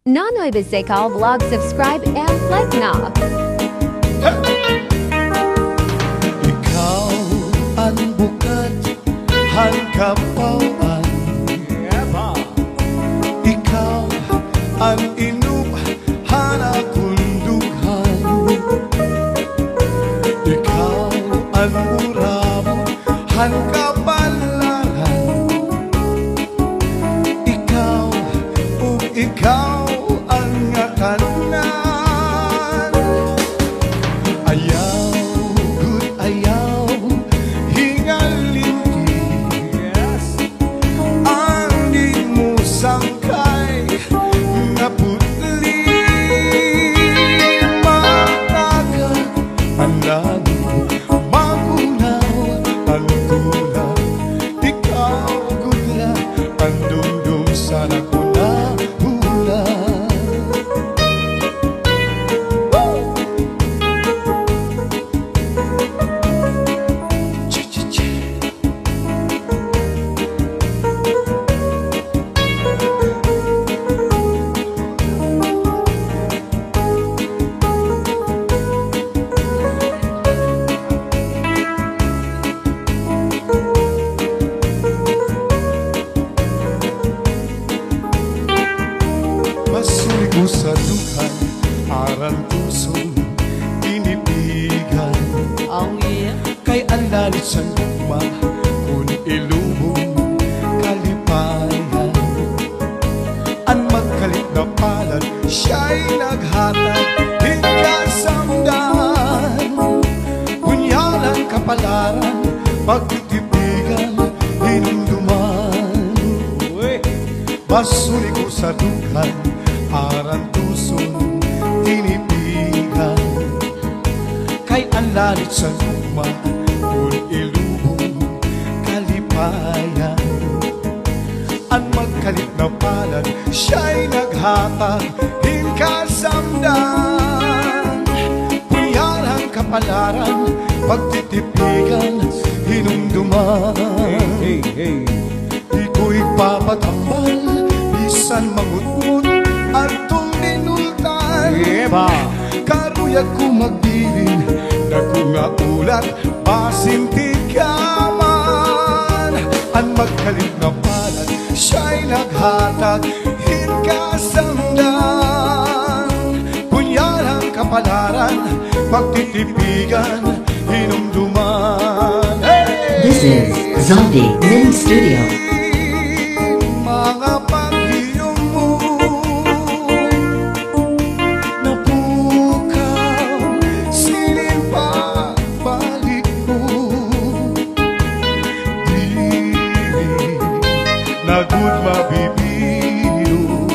Nanoy Bisekal vlog, subscribe and like na. Ikaw ang bukat, ang kapawan. Ikaw ang inubhan akong dughan. Ikaw ang uramo, ang kabalaran. Ikaw ug ikaw ang ngatanan. Ayaw, good ayaw, hingalindi. Ang di mo sangkay nga putli. Matagal ang langit, magunaw ang tulak. Ikaw, gudra, ang dumdum sa nakuna-hula. Masulig mo sa dukhan, aral pusong tinipigan. Kay ang lalit sa lukma, kung ilubong kalipayan. Ang magkalit na palad, siya'y naghatag, hingkasamdan. Kunyalang kapalaran, pagtitipigan, hinumduman. Masulig mo sa dukhan, aral pusong tinipigan. Kay ang lalit sa lukma, kung ilubong kalipayan. Ang magkalit na palad, siya'y naghatag, hingkasamdan. Punyalang kapalaran, pagtitipigan, hinumduman. Di ko'y papatambal, bisan mangutmut at tuminultan. Karuyag ko magbilin, na kung ulat, pasintigaman. Ang magkalit na palad, siya'y naghatag, hingkasamdan. Punyalang kapalaran, pagtitipigan, hinumduman. This is Zombie Mini Studio. Mga paghiyong mo, napukaw, silin pagbalik mo. Di nagud mabibiro,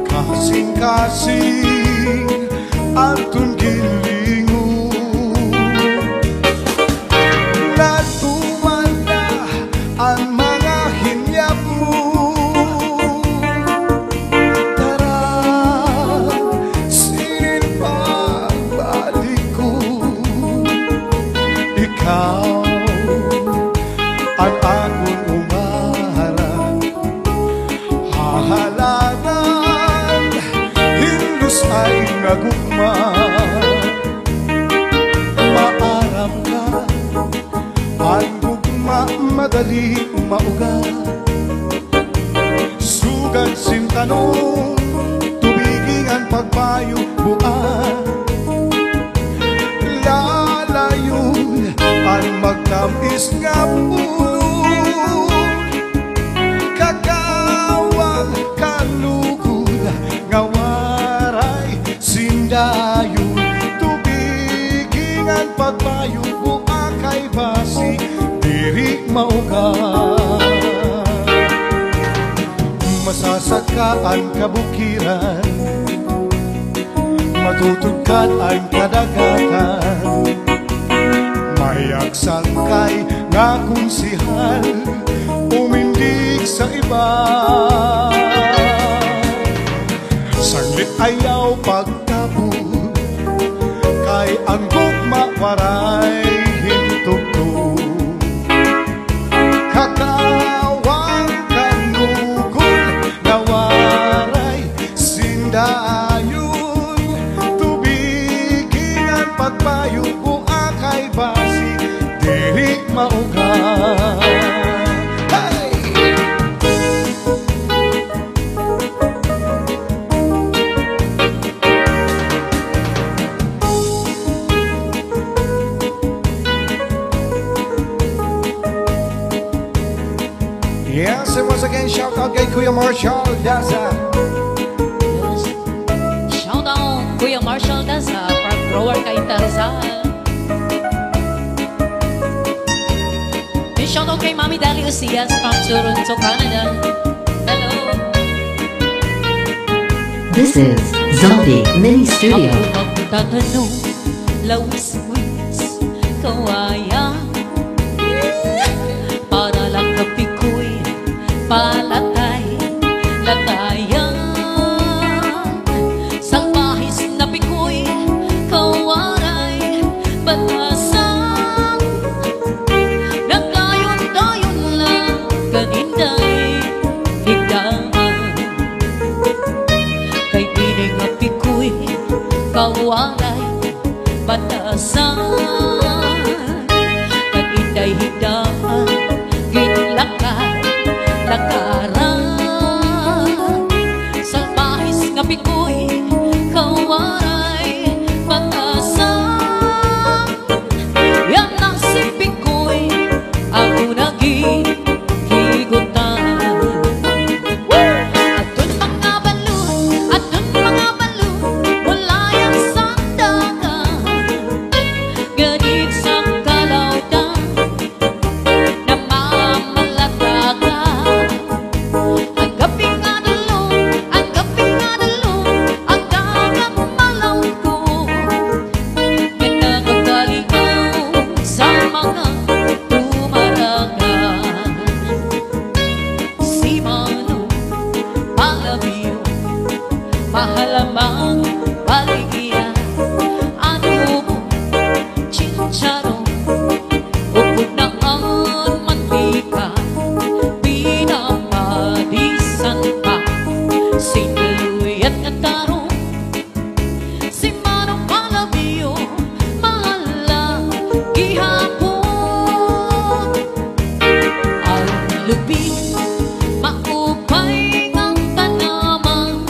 kasing-kasing atong gilingo. Natuman na ang mga hinyap mo. Tara, silin pagbalik ko. Ikaw ang akong umaharap, hahalanan, hindos ay nagugma. Paaram ka, ang gugma madali mauga. Sugat sintanong, tubiging ang pagpayo buwan. Lalayon ang magtamis nga puno. Kakawang kalugod, ngawaray sindayon. Tubiging ang pagpayo buwan kay basi, diri mauga. Masasaka ang kabukiran, matutugkan ang kadagatan. Mayak sangkay nga kung sihal, umindig sa iba. Saglit ayaw pagtabog, kay ang gugma waray hintugtog. Kakawang kanugol, nawaray dayon tubigin ang pagpayo kung akay basi diri mauga. Hey! Yes, and once again, shout out kay Kuya Marshall Daza. Shout out Kuya Marshall Daza, farm grower kay Tarzan. Shout out kay Mami Dali Ucias from Toronto, Canada. Hello. This is Zombie Mini Studio. Ako magtatanong, lawis-wis, kawaya. Para lang kapikoy, palatay, latayan. Salbahis na pikoy, kawaray, batasan. Nagdayon-dayon lang, ganinday, higdaan. Kay ining nga pikoy, kawaray, batasan. Ganinday, higdaan, ginlakad, lakaran. Salbahis nga pikoy, kawaray, batasan. Yan ang si pikoy, ako nagihigutan. Atun mga balo, wala yan sa dagat. Ganit sa kalautan, namamalatagan. Ang gaping adalo, ang dagat malangko. Yan nakakaligaw sa mga tumaragan. Si Mano, Palabiyo, mahalamang baligyan. Ano mo, chincharo, upod na ang mantika. Pinapadisan pa, sinuluyat na taro. Si Mano, Palabiyo, mahalang gihapon. Ang lubi, maupay ng tanaman.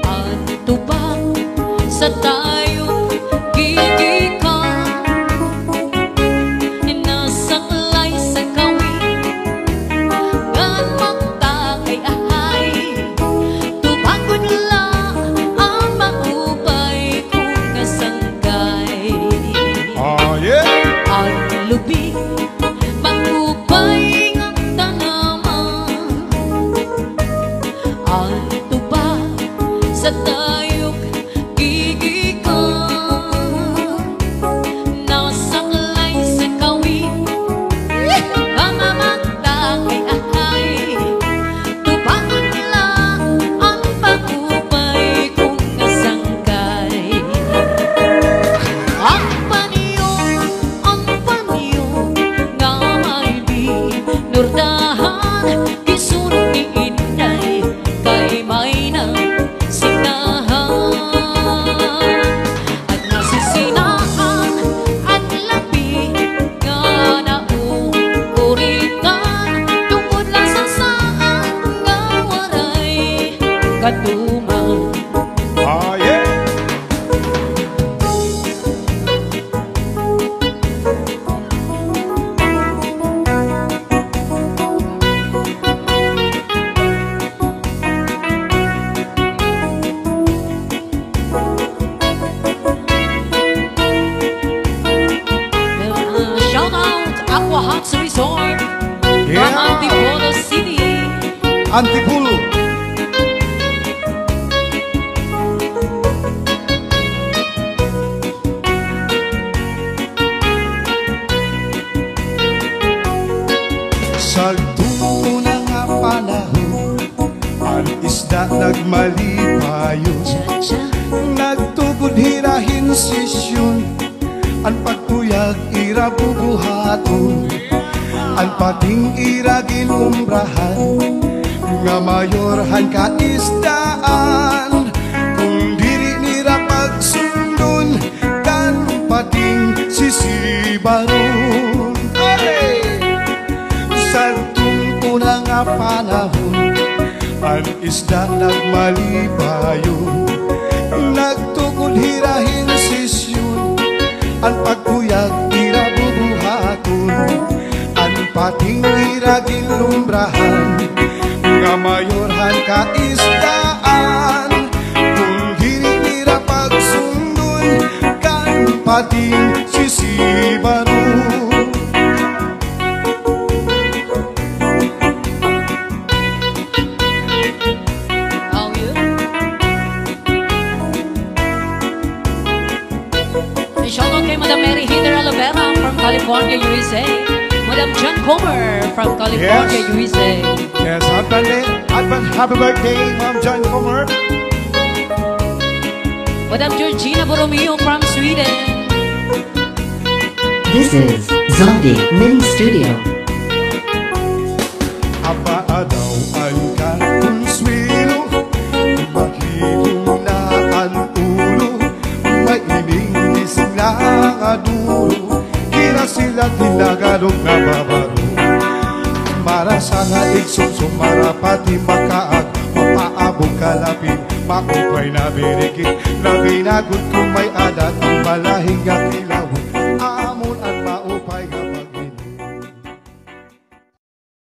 Ang tubang sa tayo gigikan. Inasaklay sa kawin, ngan magtakay ahay. Tubagod lang ang maupay kung nasanggay. Oh yeah! Ang lubi, maupay ng tanaman. Ang tuba sa tayog gigikan. Nasaklay sa kawin, mamamagtakay ahay. Tubagod lang ang pag-upay kung nasanggay. Ang paniyo nga may binurdahan. Gisunod ni Inday kay may nasinahan. At nasisinahan ang labi nga naukuritan. Tungkod lang sa saan nga waray katuman. Oh yeah! Shout out Aqua Hops Resort from Yeah. Antipolo City. Antipolo. Sa tuna nga panahon, ang isda nagmalipayo. Nagtugod hirahin sisyon, ang pagtuyag ira bubuhaton, ang pating ira ginumbrahan. nga mayorhan ka isdaan kung diri nira pagsundon kan pating sisibaron. Hey! Sa tungkuna nga panahon ang isda nagmalipayon, nagtukod hirahin sisyon, ang pagkuyag tira bubuhaton, ang pating tira ginlumbrahan, nga mayorhan ka isdaan kung diri tira pagsundon kan pating sisibaron. Madam Mary Heather Alavera from California, USA. Madam John Comer from California, Yes. USA. Yes, happy birthday, Ma'am John Comer. Madam Georgina Borromeo from Sweden. This is Zombie Mini Studio. Aba daw ang kakonsuelo, mahilong na ang ulo, mailinis na adulo, kira sila tinagalog na babaro. Marasa nga iksong sumarapati makaag, mapaabog kalapin, maupay na birikit, na binagot kung may adat ang malahing akila.